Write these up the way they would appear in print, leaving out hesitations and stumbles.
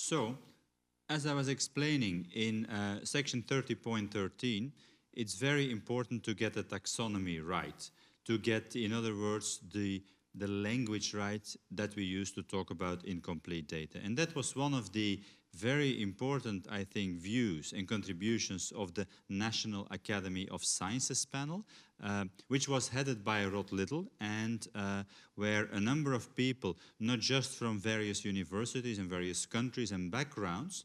So, as I was explaining in section 30.13, it's very important to get the taxonomy right, to get, in other words, the language right that we use to talk about incomplete data. And that was one of the very important, I think, views and contributions of the National Academy of Sciences panel, which was headed by Rod Little, and where a number of people, not just from various universities and various countries and backgrounds,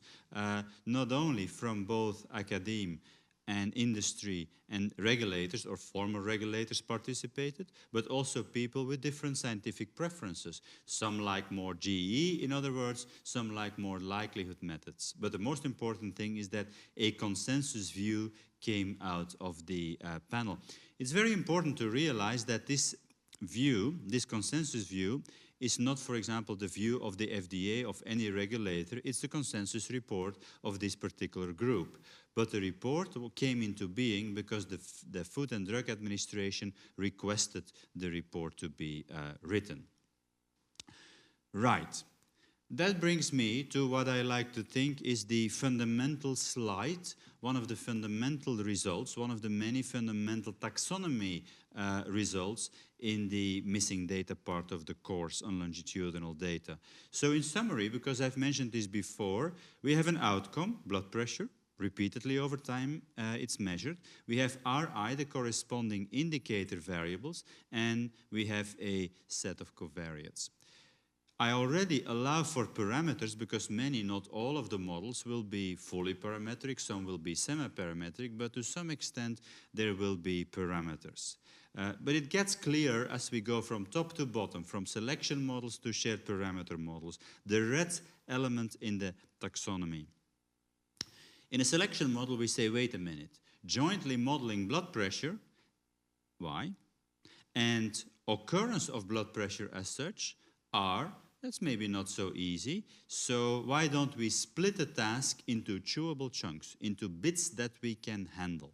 not only from both academe and industry and regulators or former regulators participated, but also people with different scientific preferences. Some like more GE, in other words, some like more likelihood methods. But the most important thing is that a consensus view came out of the panel. It's very important to realize that this view, this consensus view, is not, for example, the view of the FDA, of any regulator. It's the consensus report of this particular group. But the report came into being because the Food and Drug Administration requested the report to be written. Right. That brings me to what I like to think is the fundamental slide, one of the fundamental results, one of the many fundamental taxonomy results in the missing data part of the course on longitudinal data. So in summary, because I've mentioned this before, we have an outcome, blood pressure. Repeatedly over time, it's measured. We have Ri, the corresponding indicator variables, and we have a set of covariates. I already allow for parameters because many, not all of the models will be fully parametric, some will be semi-parametric, but to some extent there will be parameters. But it gets clear as we go from top to bottom, from selection models to shared parameter models, the red element in the taxonomy. In a selection model, we say, wait a minute, jointly modeling blood pressure, Y, and occurrence of blood pressure as such, R, that's maybe not so easy. So why don't we split the task into chewable chunks, into bits that we can handle?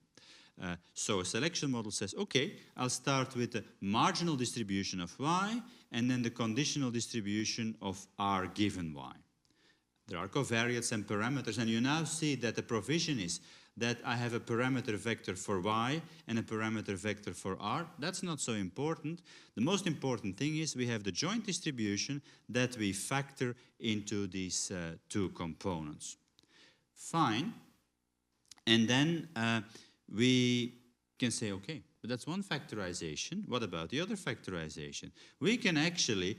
So a selection model says, okay, I'll start with the marginal distribution of Y, and then the conditional distribution of R given Y. There are covariates and parameters, and you now see that the provision is that I have a parameter vector for Y and a parameter vector for R. That's not so important. The most important thing is we have the joint distribution that we factor into these two components. Fine. And then we can say, okay, but that's one factorization. What about the other factorization? We can actually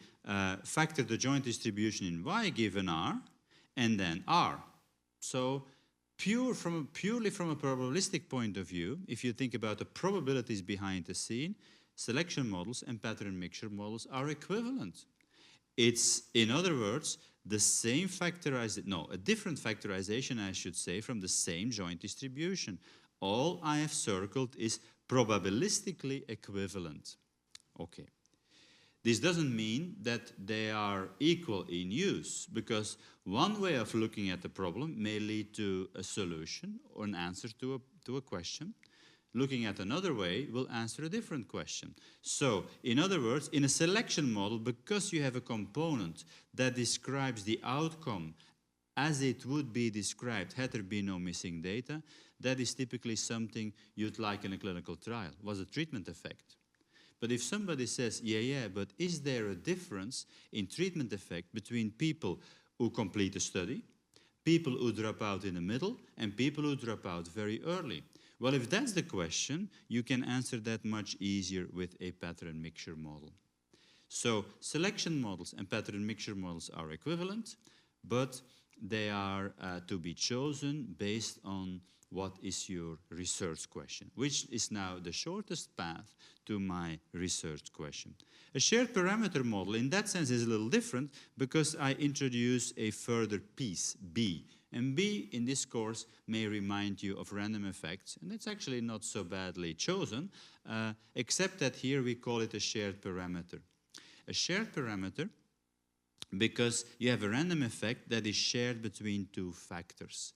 factor the joint distribution in Y given R, and then R. So purely from a probabilistic point of view, if you think about the probabilities behind the scene, selection models and pattern mixture models are equivalent. It's, in other words, the same factorization, no, a different factorization, I should say, from the same joint distribution. All I have circled is probabilistically equivalent. Okay. This doesn't mean that they are equal in use, because one way of looking at the problem may lead to a solution or an answer to a question. Looking at another way will answer a different question. So, in other words, in a selection model, because you have a component that describes the outcome as it would be described had there been no missing data, that is typically something you'd like in a clinical trial, was a treatment effect. But if somebody says, yeah, but is there a difference in treatment effect between people who complete a study, people who drop out in the middle, and people who drop out very early? Well, if that's the question, you can answer that much easier with a pattern mixture model. So selection models and pattern mixture models are equivalent, but they are to be chosen based on what is your research question, which is now the shortest path to my research question. A shared parameter model in that sense is a little different because I introduce a further piece, B. And B in this course may remind you of random effects, and it's actually not so badly chosen, except that here we call it a shared parameter. A shared parameter because you have a random effect that is shared between two factors.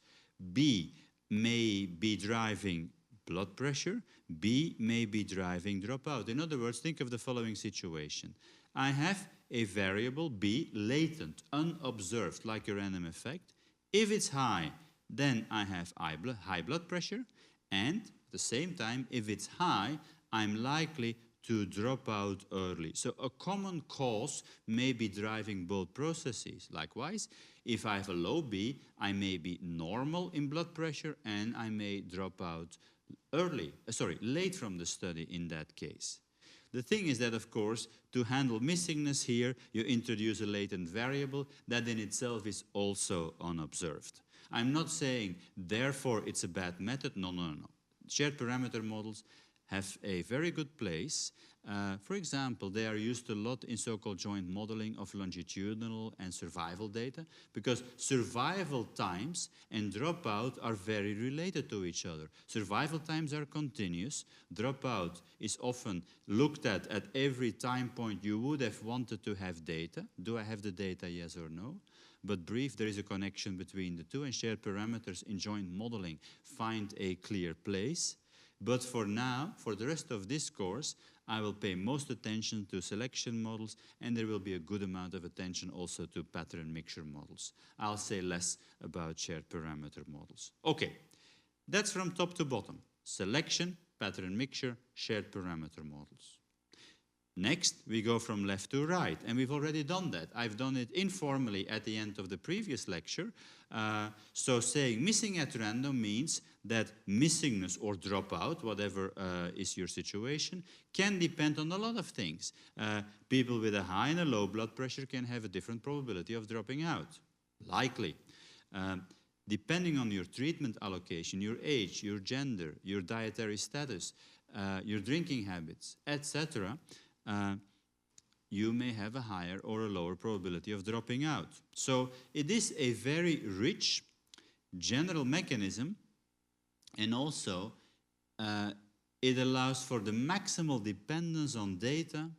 B may be driving blood pressure, B may be driving dropout. In other words, think of the following situation. I have a variable B latent, unobserved, like a random effect. If it's high, then I have high blood pressure, and at the same time, if it's high, I'm likely to drop out early. So a common cause may be driving both processes. Likewise, if I have a low B, I may be normal in blood pressure and I may drop out late from the study in that case. The thing is that, of course, to handle missingness here, you introduce a latent variable that in itself is also unobserved. I'm not saying, therefore, it's a bad method. No, no, no. Shared parameter models have a very good place. For example, they are used a lot in so-called joint modeling of longitudinal and survival data, because survival times and dropout are very related to each other. Survival times are continuous. Dropout is often looked at every time point you would have wanted to have data. Do I have the data, yes or no? But brief, there is a connection between the two, and shared parameters in joint modeling find a clear place. But for now, for the rest of this course, I will pay most attention to selection models, and there will be a good amount of attention also to pattern mixture models. I'll say less about shared parameter models. Okay, that's from top to bottom. Selection, pattern mixture, shared parameter models. Next, we go from left to right, and we've already done that. I've done it informally at the end of the previous lecture. So saying missing at random means that missingness or dropout, whatever is your situation, can depend on a lot of things. People with a high and a low blood pressure can have a different probability of dropping out, likely. Depending on your treatment allocation, your age, your gender, your dietary status, your drinking habits, etc., you may have a higher or a lower probability of dropping out. So it is a very rich general mechanism, and also it allows for the maximal dependence on data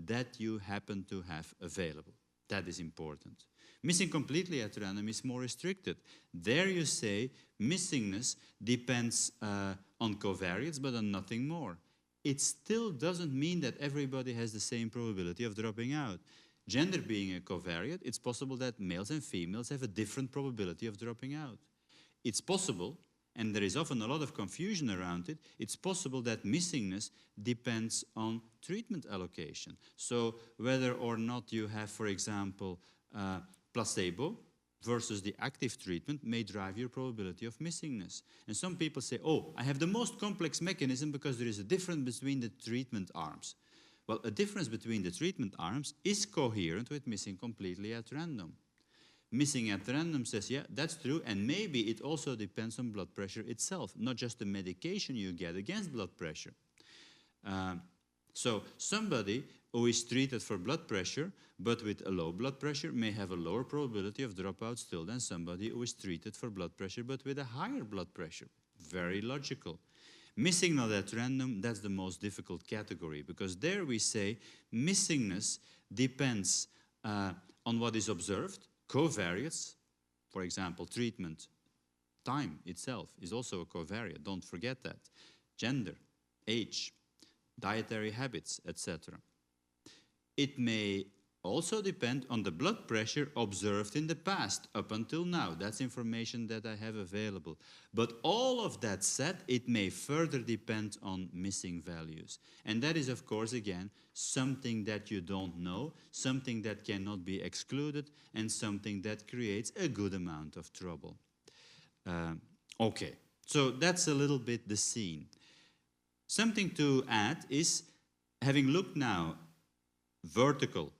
that you happen to have available. That is important. Missing completely at random is more restricted. There you say missingness depends on covariates, but on nothing more. It still doesn't mean that everybody has the same probability of dropping out. Gender being a covariate, it's possible that males and females have a different probability of dropping out. It's possible, and there is often a lot of confusion around it, it's possible that missingness depends on treatment allocation. So whether or not you have, for example, placebo versus the active treatment may drive your probability of missingness. And some people say, oh, I have the most complex mechanism because there is a difference between the treatment arms. Well, a difference between the treatment arms is coherent with missing completely at random. Missing at random says, yeah, that's true, and maybe it also depends on blood pressure itself, not just the medication you get against blood pressure. So somebody who is treated for blood pressure, but with a low blood pressure, may have a lower probability of dropout still than somebody who is treated for blood pressure, but with a higher blood pressure. Very logical. Missing not at random, that's the most difficult category, because there we say missingness depends on what is observed. Covariates, for example, treatment time itself is also a covariate. Don't forget that. Gender, age, dietary habits, etc. It may also depend on the blood pressure observed in the past up until now. That's information that I have available. But all of that said, it may further depend on missing values. And that is, of course, again, something that you don't know, something that cannot be excluded, and something that creates a good amount of trouble. Okay, so that's a little bit the scene. Something to add is, having looked now vertical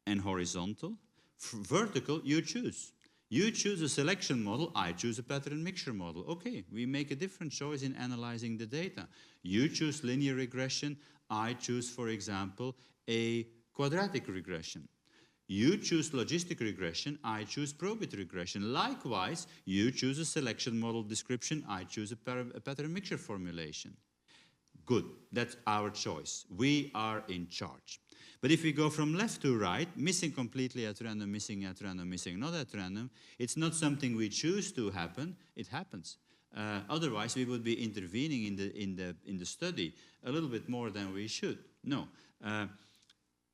and horizontal. Vertical, you choose. You choose a selection model, I choose a pattern mixture model. Okay, we make a different choice in analyzing the data. You choose linear regression, I choose, for example, a quadratic regression. You choose logistic regression, I choose probit regression. Likewise, you choose a selection model description, I choose a pattern mixture formulation. Good, that's our choice. We are in charge. But if we go from left to right, missing completely at random, missing at random, missing not at random, it's not something we choose to happen, it happens. Otherwise, we would be intervening in the study a little bit more than we should. No.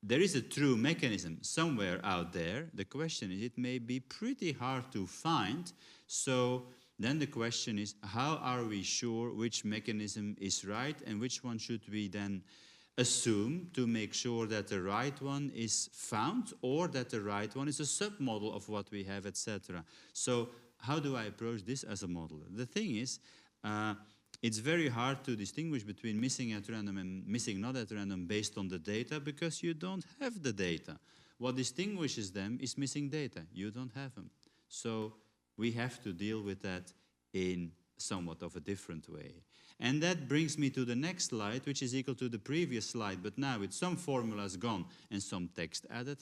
there is a true mechanism somewhere out there. The question is, it may be pretty hard to find. So then the question is, how are we sure which mechanism is right and which one should we then assume to make sure that the right one is found or that the right one is a submodel of what we have, etc. So how do I approach this as a modeler? The thing is, it's very hard to distinguish between missing at random and missing not at random based on the data because you don't have the data. What distinguishes them is missing data. You don't have them. So we have to deal with that in somewhat of a different way. And that brings me to the next slide, which is equal to the previous slide, but now with some formulas gone and some text added.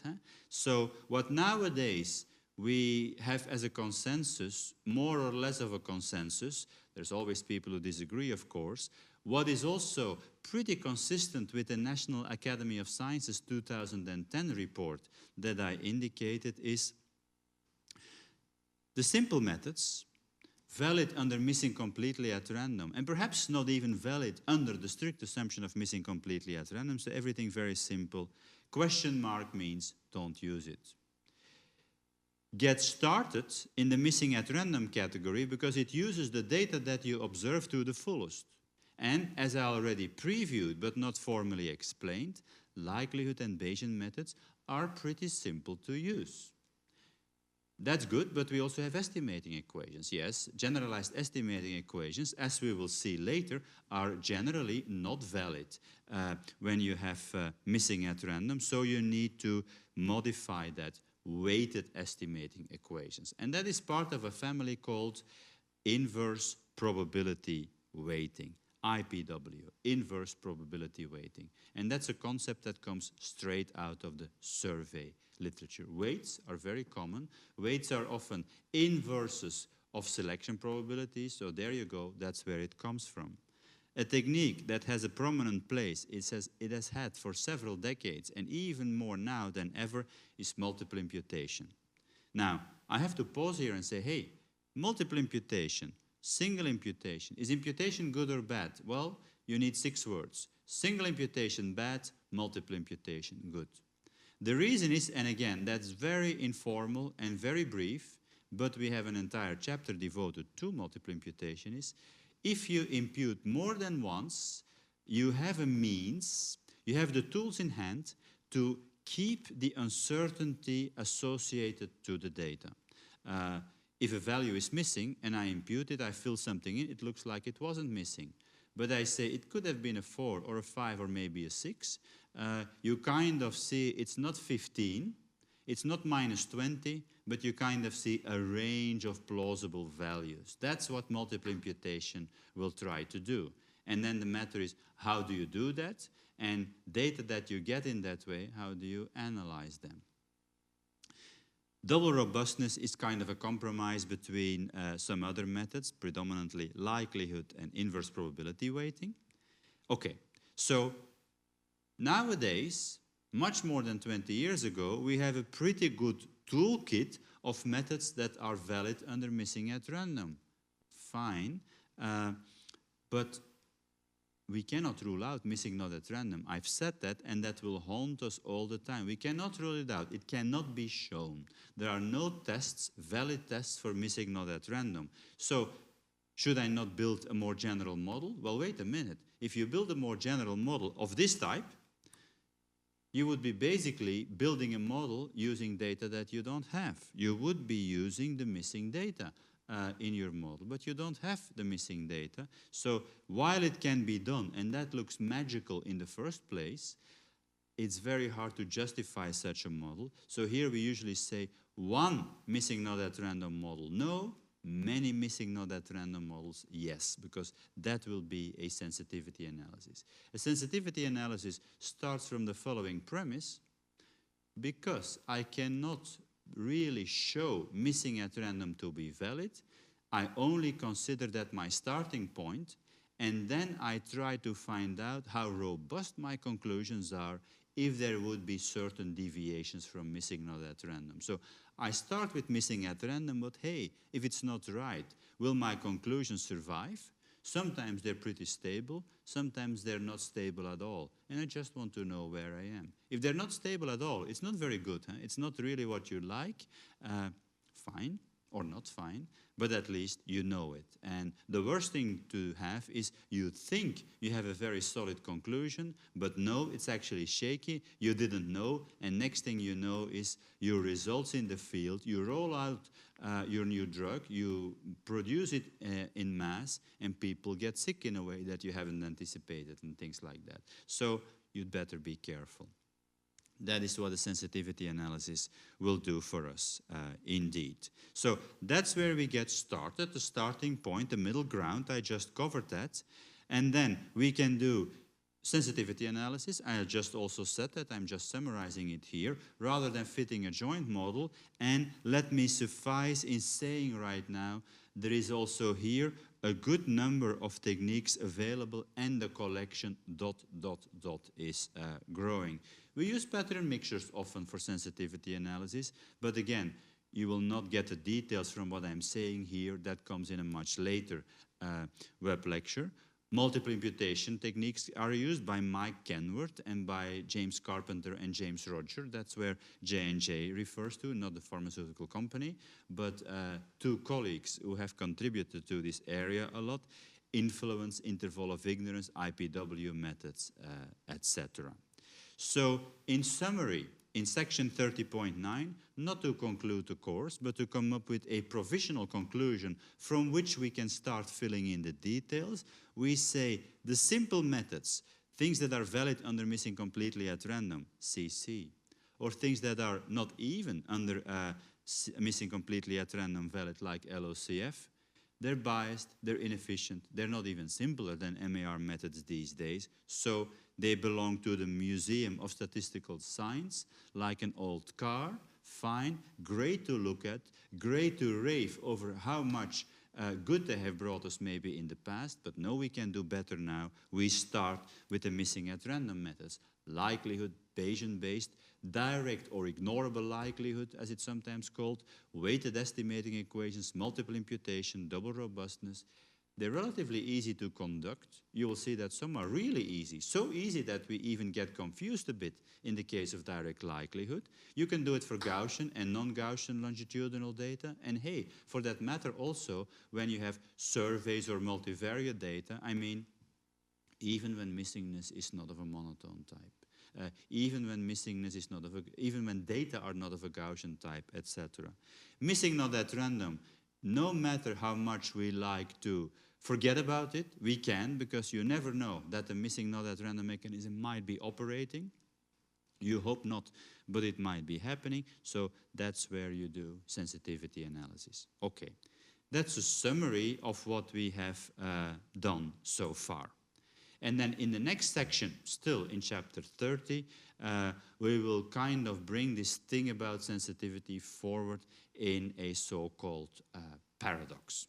So what nowadays we have as a consensus, more or less of a consensus, there's always people who disagree, of course, what is also pretty consistent with the National Academy of Sciences 2010 report that I indicated is the simple methods, valid under missing completely at random, and perhaps not even valid under the strict assumption of missing completely at random, so everything very simple. Question mark means don't use it. Get started in the missing at random category because it uses the data that you observe to the fullest. And as I already previewed but not formally explained, likelihood and Bayesian methods are pretty simple to use. That's good, but we also have estimating equations. Yes, generalized estimating equations, as we will see later, are generally not valid when you have missing at random, so you need to modify that weighted estimating equations. And that is part of a family called inverse probability weighting, IPW, inverse probability weighting. And that's a concept that comes straight out of the survey literature. Weights are very common. Weights are often inverses of selection probabilities, so there you go, that's where it comes from. A technique that has a prominent place, it has had for several decades, and even more now than ever, is multiple imputation. Now, I have to pause here and say, hey, multiple imputation, single imputation, is imputation good or bad? Well, you need 6 words. Single imputation bad, multiple imputation good. The reason is, and again, that's very informal and very brief, but we have an entire chapter devoted to multiple imputation, is if you impute more than once, you have a means, you have the tools in hand to keep the uncertainty associated to the data. If a value is missing and I impute it, I fill something in, it looks like it wasn't missing. But I say it could have been a 4 or a 5 or maybe a 6. You kind of see it's not 15, it's not minus 20, but you kind of see a range of plausible values. That's what multiple imputation will try to do. And then the matter is, how do you do that? And data that you get in that way, how do you analyze them? Double robustness is kind of a compromise between some other methods, predominantly likelihood and inverse probability weighting. Okay, so nowadays, much more than 20 years ago, we have a pretty good toolkit of methods that are valid under missing at random. Fine, but we cannot rule out missing not at random. I've said that, and that will haunt us all the time. We cannot rule it out. It cannot be shown. There are no tests, valid tests for missing not at random. So, should I not build a more general model? Well, wait a minute. If you build a more general model of this type, you would be basically building a model using data that you don't have. You would be using the missing data in your model, but you don't have the missing data. So while it can be done, and that looks magical in the first place, it's very hard to justify such a model. So here we usually say one missing not at random model, no. Many missing not at random models, yes, because that will be a sensitivity analysis. A sensitivity analysis starts from the following premise: because I cannot really show missing at random to be valid, I only consider that my starting point, and then I try to find out how robust my conclusions are if there would be certain deviations from missing not at random. So I start with missing at random, but hey, if it's not right, will my conclusion survive? Sometimes they're pretty stable, sometimes they're not stable at all, and I just want to know where I am. If they're not stable at all, it's not very good, huh? It's not really what you like, fine, or not fine, but at least you know it. And the worst thing to have is you think you have a very solid conclusion, but no, it's actually shaky, you didn't know, and next thing you know is your results in the field, you roll out your new drug, you produce it in mass, and people get sick in a way that you haven't anticipated and things like that. So you'd better be careful. That is what a sensitivity analysis will do for us, indeed. So that's where we get started, the starting point, the middle ground. I just covered that. And then we can do sensitivity analysis. I just also said that. I'm just summarizing it here, rather than fitting a joint model. And let me suffice in saying right now, there is also here a good number of techniques available, and the collection ... is growing. We use pattern mixtures often for sensitivity analysis, but again, you will not get the details from what I'm saying here. That comes in a much later web lecture. Multiple imputation techniques are used by Mike Kenworth and by James Carpenter and James Roger. That's where J&J refers to, not the pharmaceutical company, but two colleagues who have contributed to this area a lot: influence, interval of ignorance, IPW methods, etc. So, in summary, in section 30.9, not to conclude the course, but to come up with a provisional conclusion from which we can start filling in the details, we say the simple methods, things that are valid under missing completely at random, CC, or things that are not even under missing completely at random valid, like LOCF, they're biased, they're inefficient, they're not even simpler than MAR methods these days, so they belong to the Museum of Statistical Science, like an old car, fine, great to look at, great to rave over how much good they have brought us maybe in the past, but no, we can do better now. We start with the missing at random methods, likelihood, Bayesian-based, direct or ignorable likelihood, as it's sometimes called, weighted estimating equations, multiple imputation, double robustness. They're relatively easy to conduct. You will see that some are really easy, so easy that we even get confused a bit in the case of direct likelihood. You can do it for Gaussian and non-Gaussian longitudinal data, and hey, for that matter also, when you have surveys or multivariate data, I mean, even when missingness is not of a monotone type. Even when missingness is not of a, even when data are not of a Gaussian type, etc. Missing not at random, no matter how much we like to forget about it, we can, because you never know that the missing not at random mechanism might be operating. You hope not, but it might be happening, so that's where you do sensitivity analysis. Okay, that's a summary of what we have done so far. And then in the next section, still in chapter 30, we will kind of bring this thing about sensitivity forward in a so-called paradox.